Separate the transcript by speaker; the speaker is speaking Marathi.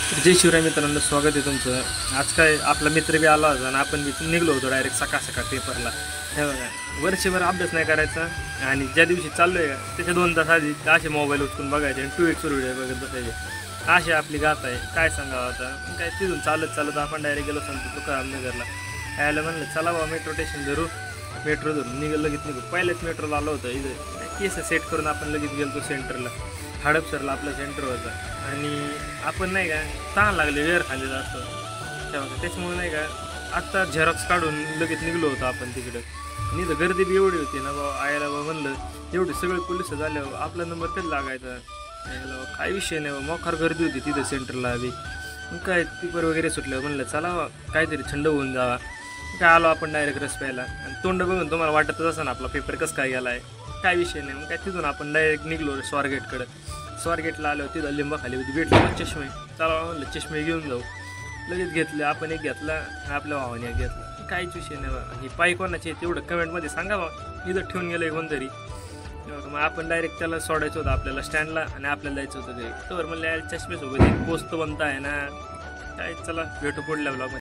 Speaker 1: जय शिवराय मित्रांनो, स्वागत आहे तुमचं। आज काय आपला मित्र बी आला होता आणि आपण बी निघलो होतो डायरेक्ट सकाळ सकाळ पेपरला। हे बघा, वर्षभर अभ्यास नाही करायचा आणि ज्या दिवशी चाललोय का त्याच्या 2 तास आधी असे मोबाईल उचकून बघायचे आणि 2x व्हिडिओ बघत बसायचे। अशी आपली गाथ आहे, काय सांगावं आता। काय तिथून चालत आपण डायरेक्ट गेलो संत तुकारामनगरला। यायला म्हणलं चला बाबा मेट्रो स्टेशन धरू, मेट्रो धरून लगेच निघू। पहिलेच मेट्रोला आलो होतं, इथं केस सेट करून आपण लगेच गेलो सेंटरला। हडपसरला आपलं सेंटर होतं आणि आपण नाही का तहान लागले वेळ खाल्लेलं असतं तेव्हा, त्याच्यामुळे नाही का आत्ता झेरॉक्स काढून लगेच निघलो होतो आपण तिकडं। आणि इथं गर्दी बी एवढी होती ना बाबा, आयला बाबा म्हणलं एवढे सगळे पोलिस झाल्यावर आपला नंबर कधी लागायचा। यायला काय विषय नाही बाबा, मोकार गर्दी होती तिथं सेंटरला बी। मग काय पेपर वगैरे सुटलं, म्हणलं चला काहीतरी थंड होऊन जावा। काय आलो आपण डायरेक्ट रस प्यायला आणि तोंड बघून तुम्हाला वाटतच असं ना आपला पेपर कसं काय गेला आहे, काय विषय नाही। मग काय तिथून आपण डायरेक्ट निघलो स्वारगेटकडं। स्वारगेटला आलो, तिथं लिंबाखाली होती, भेटलं चष्मे। चला म्हणलं चष्मे घेऊन जाऊ, लगेच घेतले आपण। एक घेतला, आपल्या भावाने एक घेतला, काहीच विषय नाही बा। ही पाय कोणाची तेवढं कमेंटमध्ये सांगा बा, इथं ठेवून गेलं कोणतरी। मग आपण डायरेक्ट त्याला सोडायचं होतं आपल्याला स्टँडला आणि आपल्याला जायचं होतं घरी। तर म्हणलं चष्मेसोबत एक पोस्ट बनता आहे ना, काय चला भेटू पुढल्या ब्लॉगमध्ये।